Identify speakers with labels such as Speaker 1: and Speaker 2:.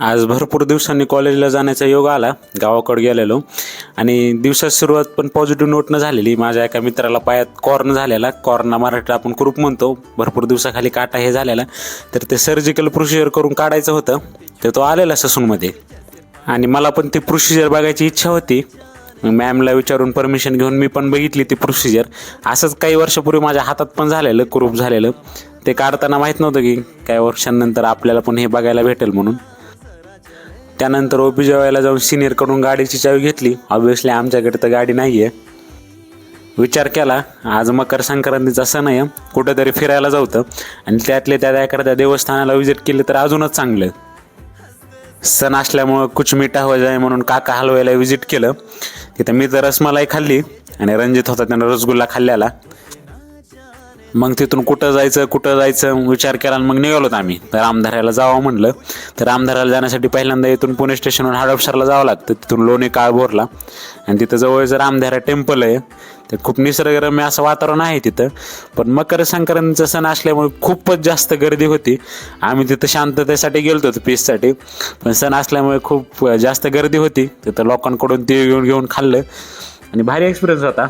Speaker 1: आज भरपूर दिवसांनी कॉलेजला जाण्याचा योग आला. गावाकडे गेलेलो आणि दिवसात सुरुवात पण पॉझिटिव्ह नोटनं झालेली. माझ्या एका मित्राला पायात कॉर्न झालेला. कॉर्नला मराठीत आपण कुरूप म्हणतो. भरपूर दिवसाखाली काटा हे झालेला, तर ते सर्जिकल प्रोसिजर करून काढायचं होतं. तर तो आलेला ससूनमध्ये आणि मला पण ती प्रोसिजर बघायची इच्छा होती. मॅमला विचारून परमिशन घेऊन मी पण बघितली ती प्रोसिजर. असंच काही वर्षापूर्वी माझ्या हातात पण झालेलं, कुरूप झालेलं. ते काढताना माहीत नव्हतं की काही वर्षांनंतर आपल्याला पण हे बघायला भेटेल म्हणून. त्यानंतर ओपी जेवायला जाऊन सिनियरकडून गाडीची चावी घेतली. ऑब्व्हियसली आमच्याकडे तर गाडी नाही आहे. विचार केला आज मकर संक्रांतीचा सण आहे, कुठंतरी फिरायला जाऊतं आणि त्यातले त्या एखाद्या देवस्थानाला विजिट केलं तर अजूनच चांगलं. सण असल्यामुळं कुछ मिठा हो जाय म्हणून काका हलवायला विजिट केलं. तिथं मी तर रसमलाई खाल्ली आणि रणजित होता त्यानं रसगुल्ला खाल्ल्याला. मग तिथून कुठं जायचं विचार केला आणि मग निघालोत आम्ही. तर रामधाऱ्याला जावं म्हणलं. तर रामधाऱ्याला जाण्यासाठी पहिल्यांदा इथून पुणे स्टेशनवर हडपसरला जावं लागतं. तिथून लोणी काळभोरला आणि तिथं जवळच रामधाऱ्या टेम्पल आहे. ते खूप निसर्गरम्य असं वातावरण आहे तिथं. पण मकर संक्रांतीचा सण असल्यामुळे खूपच जास्त गर्दी होती. आम्ही तिथं शांततेसाठी गेलो होतो, पीससाठी. पण सण असल्यामुळे खूप जास्त गर्दी होती. तिथं लोकांकडून ते घेऊन खाल्लं आणि भारी एक्सपिरियन्स होता.